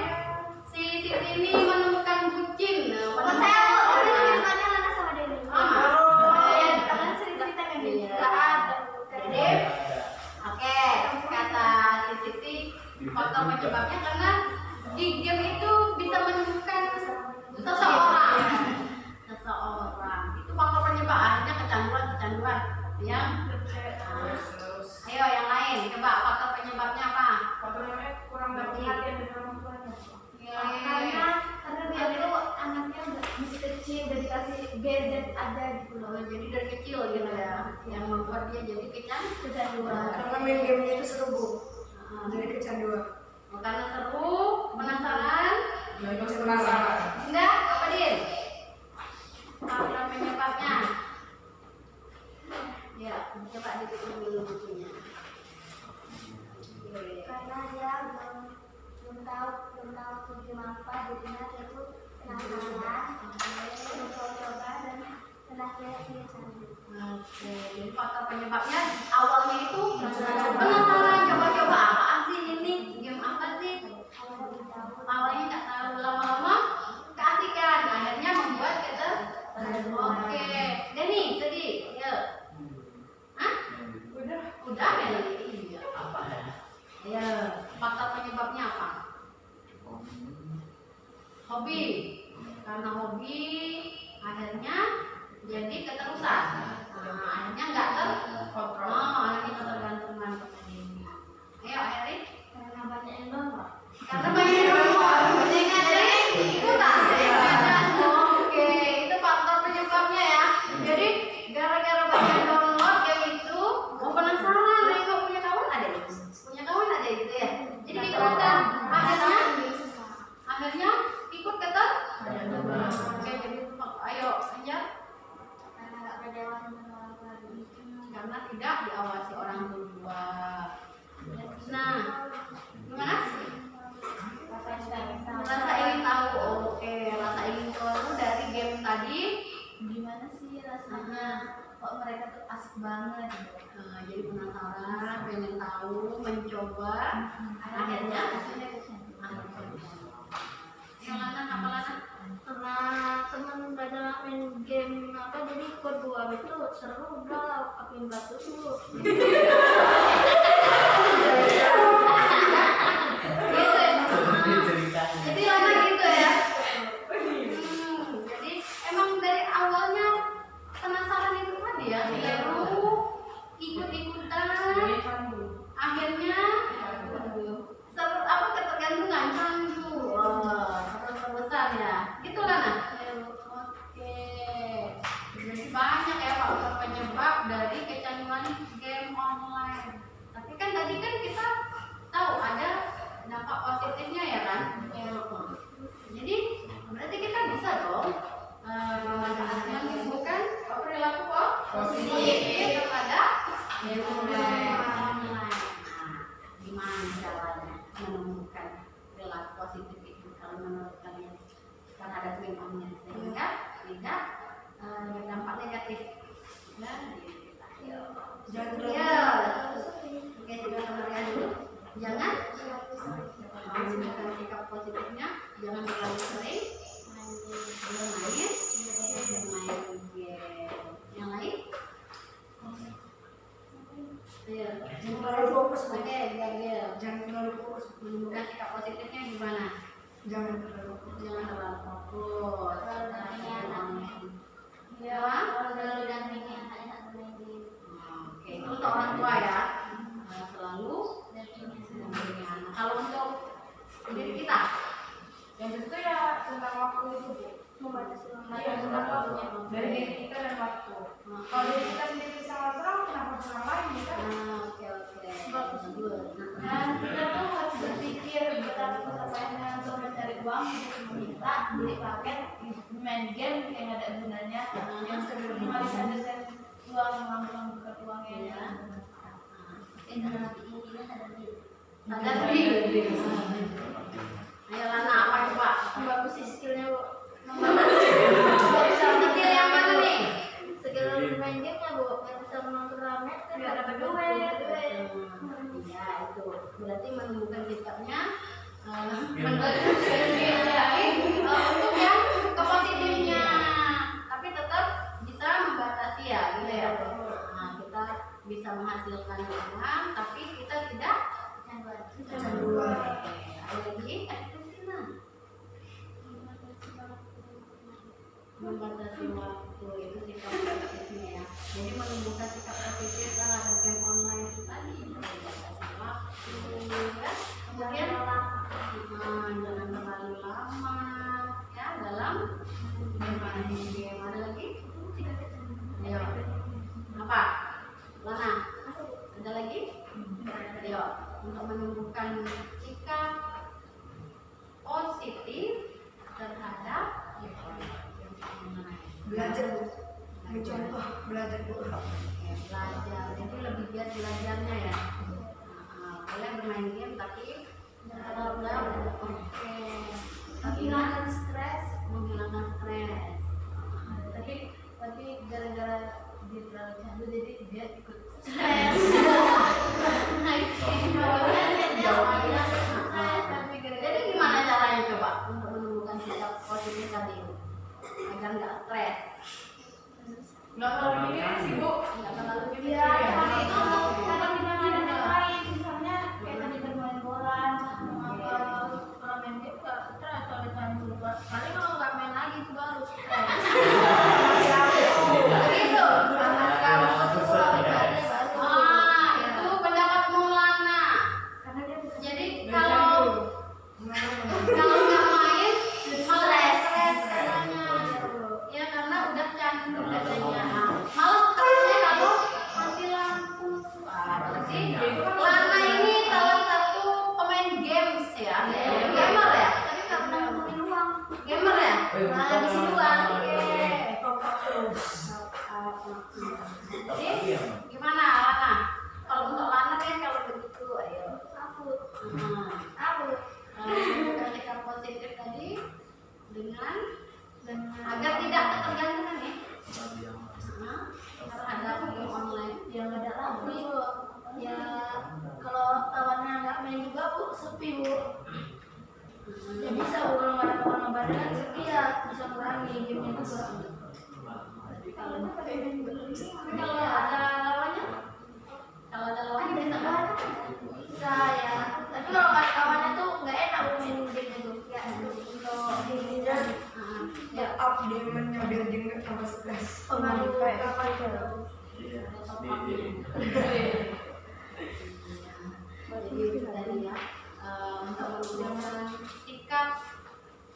si Siti ini menemukan bucin. Bukan saya Bu, tapi lebih tepatnya Lana sama Dewi. Ya, tangan cerita kan gitu. Iya. Jadi, oke, kata si Siti faktor penyebabnya karena di game itu bisa menemukan seseorang. Itu faktor penyebab, akhirnya kecanduan yang ayo yang lain, coba faktor penyebabnya apa? Faktornya kurang perhatian dari orang tuanya. Karena dia tuh anaknya udah masih kecil, udah dikasih gadget aja gitu loh. Jadi dari kecil gitu ya, yang membuat dia jadi kecanduan. Karena main gamenya itu seru Bu, jadi kecanduan. Karena seru, penasaran. Masih penasaran. Enggak, apa Din? Faktor penyebabnya. Ya, coba ditutup dulu bukunya. Karena dia belum tahu tujuan apa, jadinya dia tuh penasaran, mencoba dan akhirnya dia candu. Oke, jadi faktor penyebabnya awalnya itu penasaran, coba-coba apa sih ini, game apa sih? Awalnya nggak tahu, lama-lama keasikan, akhirnya membuat kita. Oke, Denny tadi, ya. Hah? Udah ya? Iya. Apa ya? Ya, faktor penyebabnya apa? Hobi. Karena hobi, akhirnya jadi keterusan. Akhirnya nggak terkontrol. Akhirnya ketergantungan pada diri. Ayo, Erik. Karena banyak yang nonton. Karena banyak yang nonton. Jadi ikutan. Oke, itu faktor penyebabnya ya. Jadi gara-gara banyak download gimana sih rasanya, kok mereka tuh asik banget gitu. Jadi penasaran, pengen tahu, mencoba, akhirnya yang Lana apa Lana? Karena teman pada main game apa jadi ikut gua itu seru udah apain batu dulu. Gitu ya? Ceritanya. Jadi Lana gitu ya? Jadi emang dari awalnya penasaran itu tadi ya, seru, ikut-ikutan, akhirnya seru apa ketergantungan candu, terus terusan ya, gitu Lana. Oke, jadi banyak ya faktor penyebab dari kecanduan game online. Tapi kan tadi kan kita tahu ada dampak positifnya ya kan? Jadi berarti kita bisa dong menyembuhkan perilaku positif kepada game online. Nah, gimana caranya menemukan perilaku positif itu kalau menurut kalian terhadap game online sehingga tidak berdampak negatif? Dan oke, sudah kemarin dulu. Jangan menunjukkan sikap positifnya, jangan terlalu sering bermain game. Yang lain? Iya. Jangan terlalu fokus. Oke, gagal. Jangan terlalu fokus. Menunjukkan sikap positifnya gimana? Jangan terlalu fokus. Jangan terlalu fokus. Ya, kalau selalu dampingi anak main game. Oke, itu untuk orang tua ya. Selalu dampingi anak. Kalau untuk diri kita, Yang tentu ya tentang waktu itu Bu. Membatasi Iya, tentang waktunya dari diri kita dan waktu. Kalau diri kita sendiri bisa ngontrol, kenapa orang lain bisa? oke. Bagus. Dan kita tuh harus berpikir betapa pencapaiannya untuk mencari uang untuk kita beli paket main game yang ada gunanya, yang sebelum menghabiskan uang bukan uangnya ya. Sadar diri. Ayo Lana, apa coba? Bagus sih skillnya Bu. Skill yang mana nih? Skill main game ya Bu, yang bisa menonton rame kan nggak dapat duit. Ya itu berarti menumbuhkan sikapnya untuk yang kepositifnya, tapi tetap bisa membatasi ya, gitu ya. Nah, kita bisa menghasilkan uang, tapi kita tidak Kecanduan. ada lagi Kristina membatasi waktu itu sikap positifnya ya. Jadi menumbuhkan sikap positif terhadap game online itu tadi membatasi waktu ya. Kemudian jangan terlalu lama ya dalam bermain game. Ada lagi? Ayo. Apa? Lana? Ada lagi? Ayo. Untuk menumbuhkan sikap positif terhadap Belajar Bu. Mencontoh belajar Bu. belajar, jadi lebih giat belajarnya ya. Boleh bermain game tapi oke, Menghilangkan stres. menghilangkan stres. Tapi gara-gara dia terlalu candu jadi dia ikut Jadi gimana caranya coba untuk menumbuhkan sikap positif tadi agar nggak stres? nggak terlalu mikirin sih Bu, Nggak terlalu ya karena itu Oke. karena kita ada yang lain, misalnya kayak tadi bermain bola kalau main game nggak stres, kalau candu paling kalau nggak main lagi itu baru stres. Begitu. Ah, Itu pendapatmu Lana. Karena dia bisa Jadi kalau nggak main malah stres katanya. Ya karena udah candu katanya. Malah stresnya kalau mati lampu. Berarti Lana ini salah satu pemain games ya. Gamer ya? tapi nggak pernah ngumpulin uang. Gamer ya? Ngabisin uang. Jadi gimana Lana? Kalau untuk Lana kan kalau begitu, ayo. Aku Aku menunjukkan sikap positif tadi dengan agar tidak ketergantungan ya. Jadi sebelum ada kawan ngebantu kan setia bisa kurangi gamenya juga. Kalau ada lawannya, kalau ada lawannya bisa nggak? Bisa ya. Tapi kalau kawan-kawannya tuh nggak enak main gamenya tuh. Ya untuk Intinya Ya, up demandnya biar dia nggak tambah stres. pengaruh kawan itu. Iya. jadi itu tadi ya, untuk menunjukkan sikap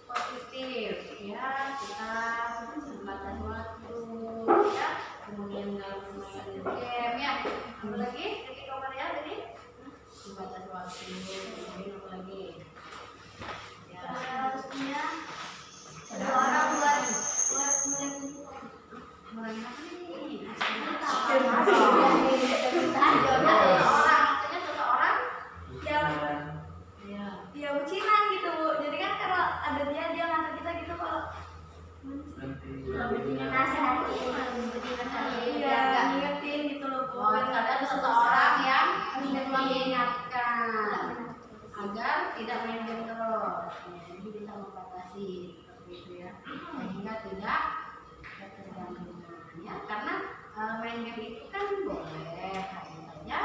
positif ya, kita membatasi waktu ya, kemudian dalam bermain game ya, apa lagi nomor ya tadi membatasi waktu, kemudian apa lagi ya, Harus punya ada orang buat mulai apa nih? Ya bucinan gitu Bu. Jadi kan kalau ada dia ngantar kita gitu kalau iya ngingetin gitu loh Bu. Ada seseorang yang mengingatkan agar tidak main game terus, jadi bisa membatasi seperti itu ya, sehingga tidak ketergantungan ya, karena main game itu kan boleh hanya saja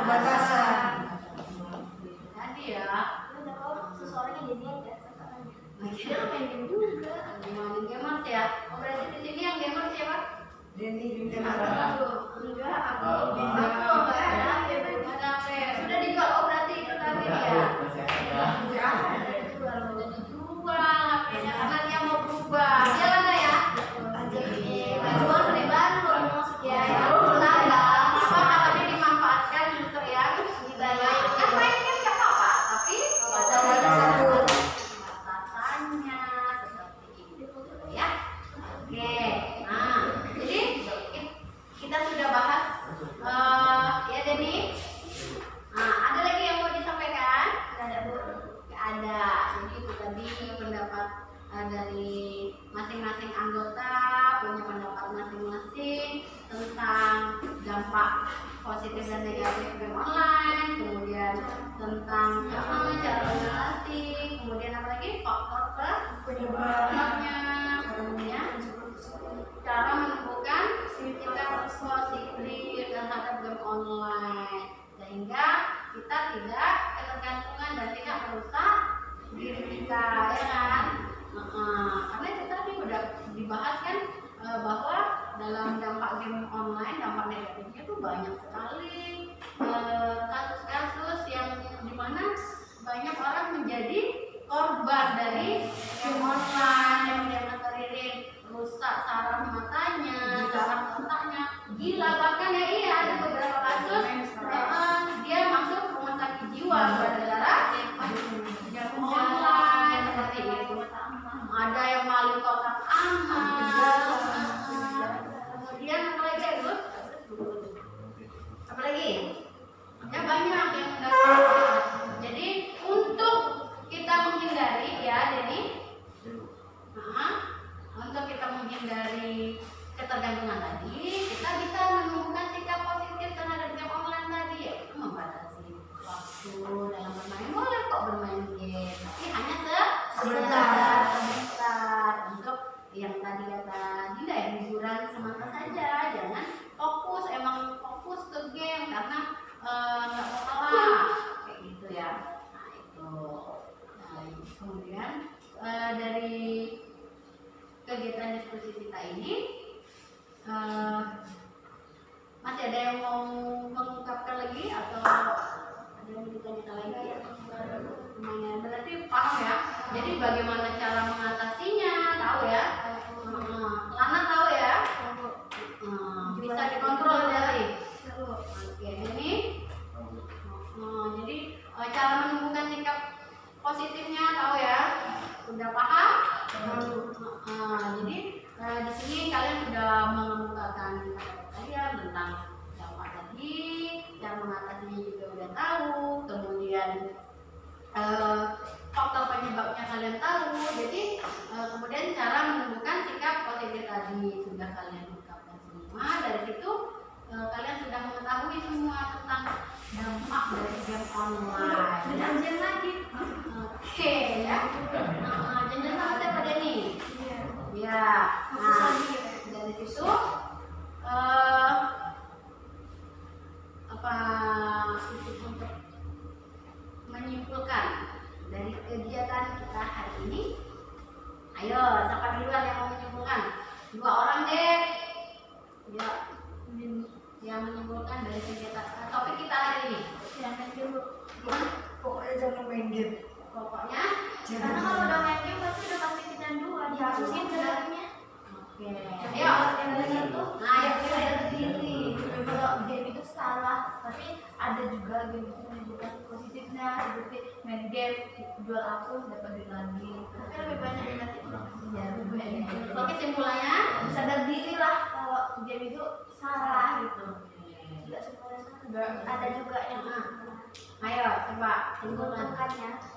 Batasan. tadi ya. Seseorang yang jadi aja. Dia main game juga, main gamers ya. Oh, berarti di sini yang gamers siapa? Denny dan Enggak, aku Bina. enggak ada HP. Sudah dijual, oh berarti itu tadi ya. Sudah dijual HP-nya karena dia mau berubah. Dia mana ya? Jual beli baru loh maksud ya. Apa katanya dimanfaatkan untuk yang dibayar. Kan main game nggak apa-apa, tapi ada batasannya seperti itu ya. Oke, nah jadi kita sudah bahas ya Denny. Nah, ada lagi yang mau disampaikan? Nggak ada Bu? Nggak ada. Jadi itu tadi pendapat dari masing-masing anggota, punya pendapat masing-masing tentang dampak positif dan negatif game online, kemudian tentang cara mengatasi, kemudian apa lagi faktor penyebabnya, kemudian cara menentukan sikap positif terhadap game online sehingga kita tidak ketergantungan dan tidak merusak diri kita, ya kan? Karena itu tadi udah dibahas kan, bahwa dalam dampak game online, dampak negatifnya itu banyak sekali kasus-kasus yang dimana banyak orang menjadi korban dari game online, yang teriring rusak saraf matanya, saraf otaknya, gila, bahkan ya iya ada beberapa kasus dia masuk rumah sakit jiwa gara-gara game online seperti itu. Ada yang maling kotak amal, kemudian apa lagi itu? Apa lagi? Ya banyak yang mendasar. Jadi untuk kita menghindari ya Denny, untuk kita menghindari ketergantungan tadi, kita bisa menemukan sikap positif terhadap game online tadi, yaitu membatasi waktu dalam bermain. Boleh kok bermain game, tapi hanya sebentar untuk yang tadi kata Dinda ya, hiburan semata saja, jangan fokus, emang fokus ke game karena nggak mau kalah kayak gitu ya. Nah itu, kemudian dari kegiatan diskusi kita ini masih ada yang mau mengungkapkan lagi atau ada yang kita lagi? Berarti paham ya. Jadi bagaimana cara mengatasinya, tahu ya? Lana tahu ya? Bisa dikontrol berarti. Oke, ini jadi cara menemukan sikap positifnya tahu ya? Udah paham? Jadi di sini kalian sudah mengemukakan kalian tentang dampak tadi, cara mengatasinya juga udah tahu, kemudian faktor penyebabnya kalian tahu. Jadi kemudian cara menentukan sikap positif tadi sudah kalian ungkapkan semua. Dari situ kalian sudah mengetahui semua tentang dampak dari game online. Dan lagi Oke ya. Jangan sama siapa dia nih? Ya. Nah, dari situ untuk menyimpulkan dari kegiatan kita hari ini. Ayo, siapa duluan yang mau menyimpulkan? 2 orang deh. Ya, yang menyimpulkan dari kegiatan topik kita hari ini. Yang main dulu. Pokoknya jangan main game. Pokoknya, Karena kalau udah main game pasti udah pasti kita dua dihabisin sebenarnya. oke. Ya, Ayo, yang lain itu. nah, ayo kita diri. Kalau game itu salah, tapi ada juga game itu menunjukkan positifnya seperti main game jual aku dapat duit lagi. Tapi lebih banyak negatifnya. Ya, lebih banyak. Oke, kesimpulannya. Sadar diri lah kalau game itu salah gitu. Tidak semuanya salah. Ada juga yang Ayo, coba simpulkan. menguntungkannya.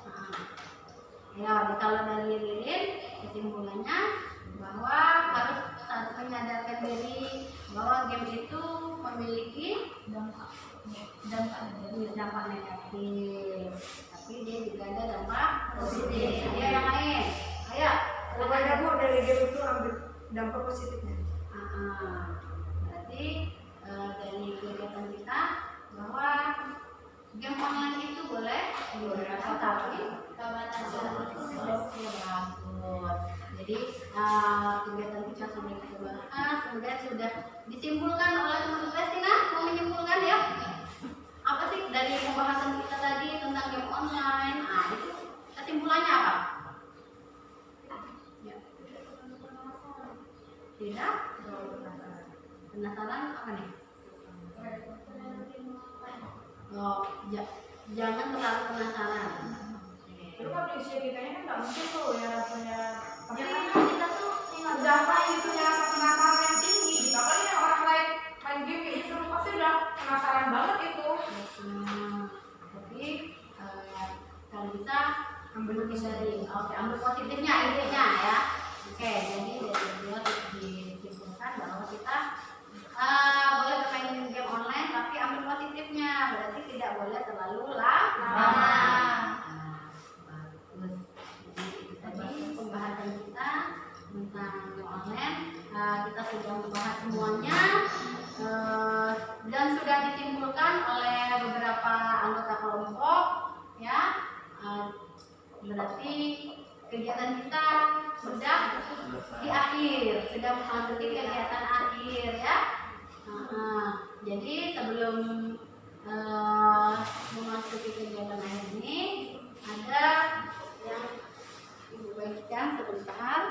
Ya, kalau dari Ririn, kesimpulannya bahwa harus menyadarkan diri bahwa game itu memiliki Dampak dampak negatif, tapi dia juga ada dampak positif. Ayo yang lain, ayo. Pokoknya Bu, dari game itu ambil dampak positifnya. Berarti dari kegiatan kita bahwa game online itu boleh tapi bagus. Jadi kegiatan kita sudah kita bahas, kemudian sudah disimpulkan oleh teman-teman. Tina mau menyimpulkan ya? Apa sih dari pembahasan kita tadi tentang game online? Itu kesimpulannya apa? Ya. Tidak? Penasaran apa nih? Oh, jangan terlalu penasaran. Itu kan di usia kita ini kan nggak mungkin tuh ya rasanya. Ya karena kita tuh Udah pasti punya rasa penasaran yang tinggi gitu. Apalagi yang orang lain main game kayak gitu pasti udah penasaran banget itu. Tapi kalau bisa ambil dari ambil positifnya intinya ya. Oke, jadi dari dua disimpulkan bahwa kita boleh bermain game online tapi ambil positifnya, berarti tidak boleh terlalu lama. Bagus. Tadi pembahasan kita tentang game online kita sudah membahas semuanya dan sudah disimpulkan oleh beberapa anggota kelompok ya. Berarti kegiatan kita sudah di akhir, sudah memasuki kegiatan akhir ya. Jadi sebelum memasuki kegiatan akhir ini ada yang Ibu bagikan sebentar.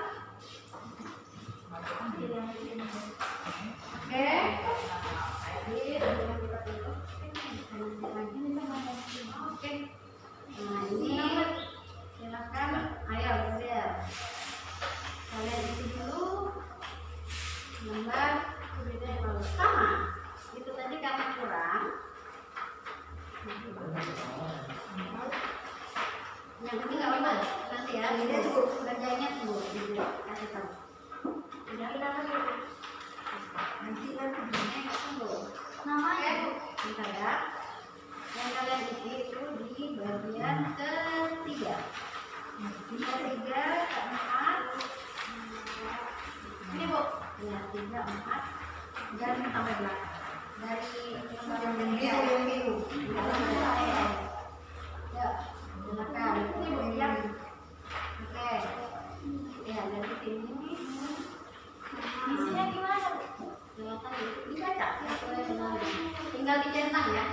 Oke. Jadi sebelum kita tutup, oke. Nah ini silakan, ayo belajar. Kalian isi dulu gambar sama. Itu tadi karena kurang. Yang ini nggak apa-apa nanti ya. Ini cukup kerjanya tunggu kasih tahu. Udah kita nanti tunggu. Namanya bentar ya. Yang kalian isi itu di bagian ketiga. Ketiga, keempat. Ini Bu. Ya, 3, 4. Dan sampai belakang. Dari yang biru. Ya, silakan. Ini Bu yang. Oke. Ya, dari sini. Isinya gimana Bu? Silakan dibaca. Tinggal dicetak ya.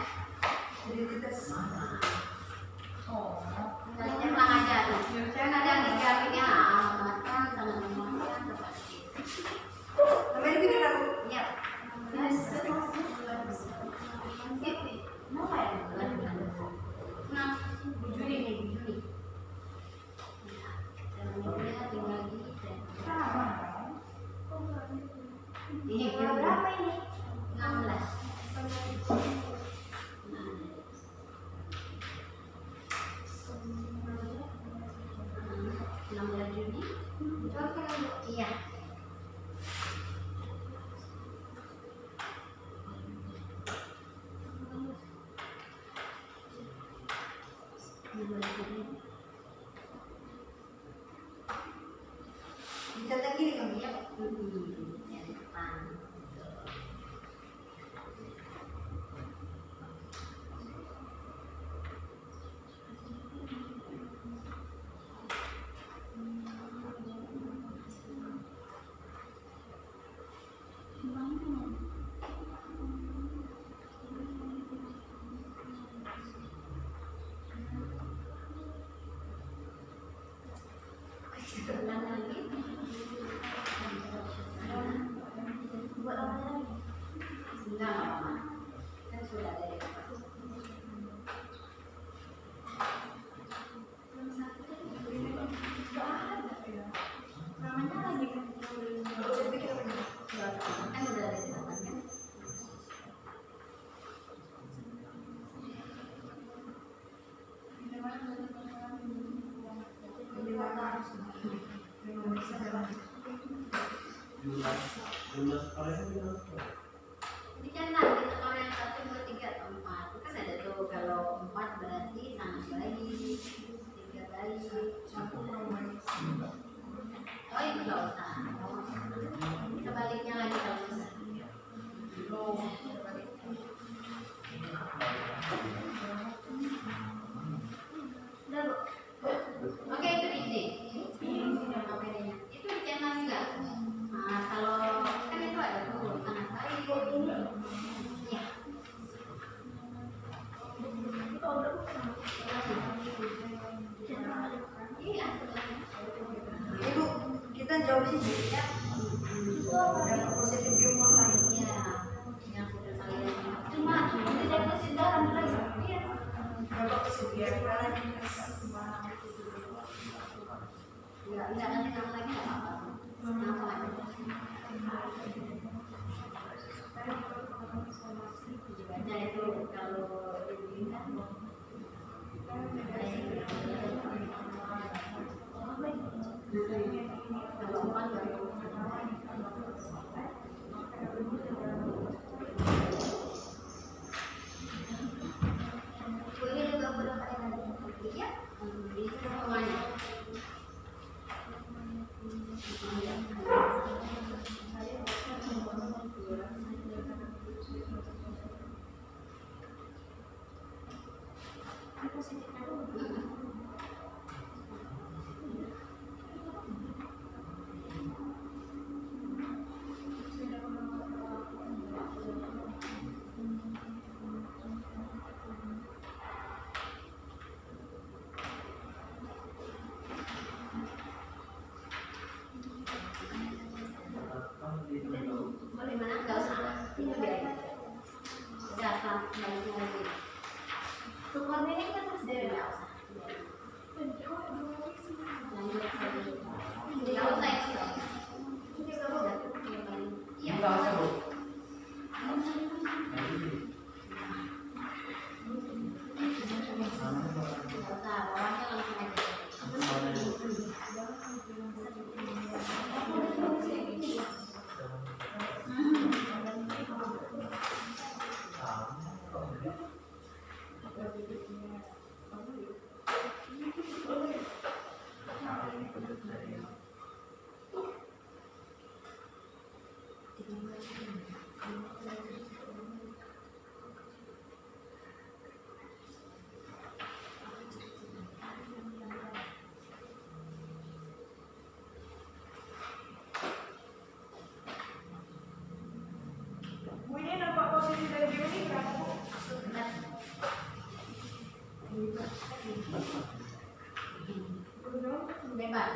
Oh, tinggal dicetak aja tuh. Saya ada yang digambarnya makan sama makan seperti itu. Namanya bikin apa? Iya. Mau ya? Nah, Juni nih, Juni. Caranya tinggal dicetak. Ini berapa ini? 16. Juni. Iya. Jumlah sekolahnya berapa? Ini kan nanti sekolah yang 1, 2, 3 atau 4. Itu kan ada tuh, kalau 4 berarti sangat bayi, 3 bayi. Satu kurang baik. Oh itu nggak usah. Sebaliknya lagi kalau usah. Oh. Oke itu isi. Materinya. Itu channel enggak? Nah kalau kan itu ada tuh sangat baik. Ya. Iya. Ibu, kita jawab sih ya. Dampak positif game online. Iya. Yang sudah kalian Cuma tidak kesedaran lagi. Iya. Dampak positif game online. Enggak nanti kamu lagi enggak apa-apa. Langsung aja. Baca itu kalau diinginkan. Kalau 4 baru Boleh juga udah pada nanti. ya, bisa semuanya. Boleh mana? Enggak usah. Itu biar aja. Udah, balik lagi. Sukarnya ini kan terus dari Enggak usah. Lanjut lagi. Enggak usah ya sudah. Sudah. Iya. Enggak usah, Bu. Enggak usah. Bawahnya langsung aja. Bu, ini dampak positif dari game ini berapa, Bu? Bebas.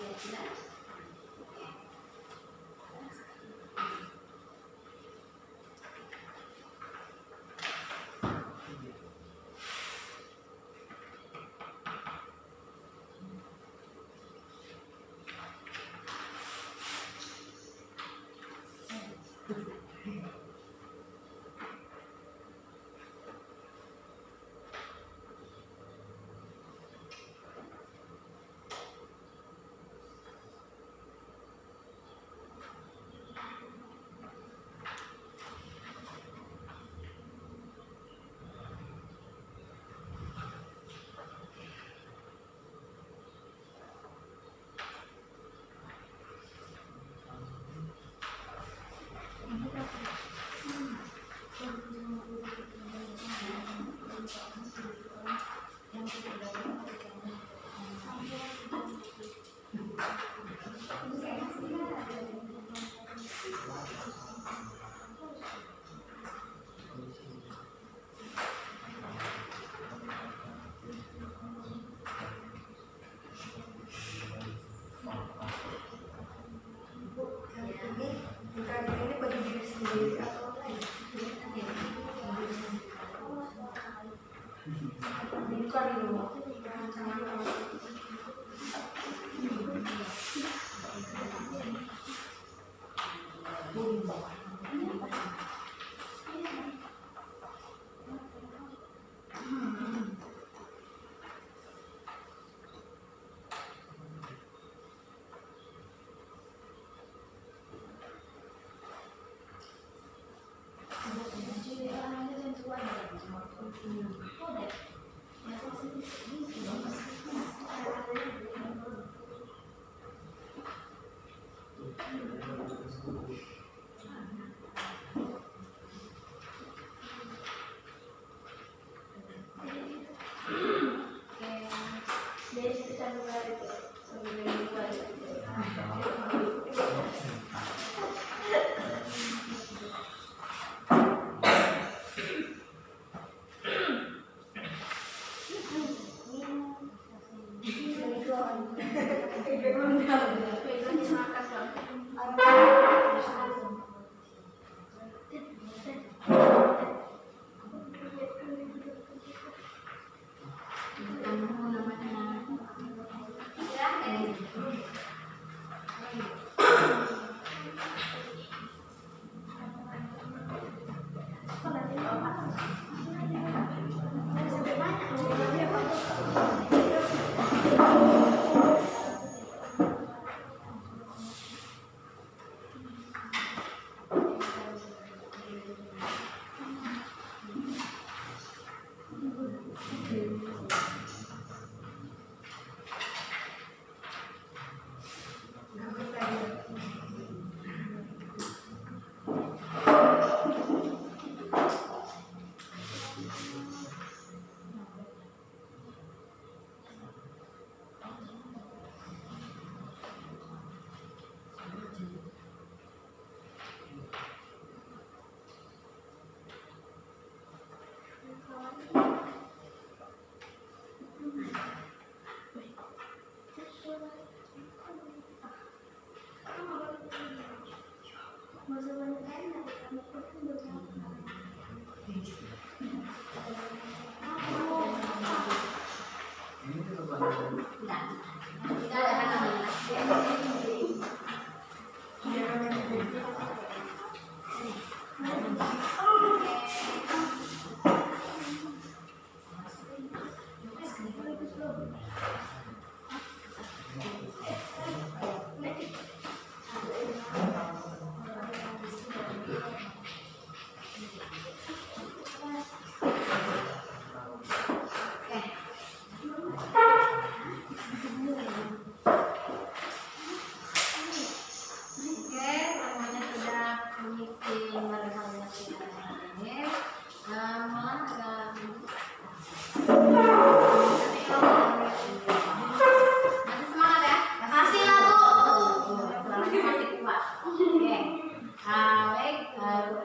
Ya, sudah. Dari situ kita mulai itu sebelum mulai.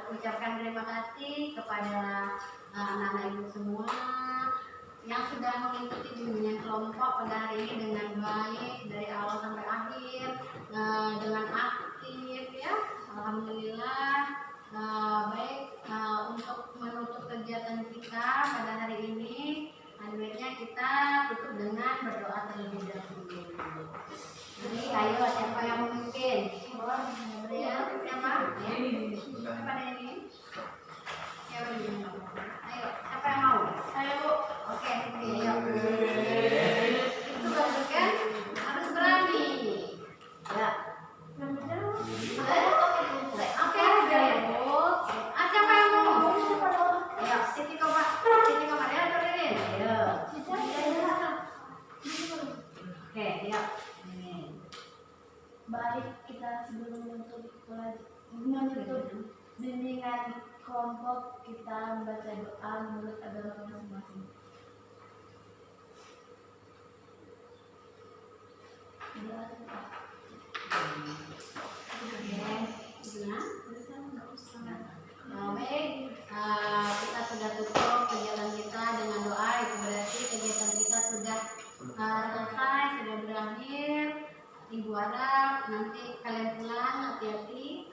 Ucapkan terima kasih kepada anak-anak ibu semua yang sudah mengikuti bimbingan kelompok pada hari ini dengan baik dari awal sampai akhir, dengan aktif ya. Alhamdulillah. Baik, untuk menutup kegiatan kita pada hari ini, baiknya kita tutup dengan berdoa terlebih dahulu. Jadi ayo siapa yang memimpin? Ya, siapa? Siapa ini? Siapa ini? Ayo, siapa yang mau? Ayo, Bu. Oke, ayo. Itu bagus kan? Harus berani. Ya. Oke, Bu. Siapa yang mau? Ayo, Siti coba. Siti coba dia turunin. Ayo. Oke, ayo. Baik, kita sebelum menutup bimbingan kelompok, kita membaca doa menurut agama masing-masing. Baik, kita sudah tutup kegiatan kita dengan doa. Itu berarti kegiatan kita sudah selesai, sudah berakhir. Ibu harap nanti kalian pulang hati-hati.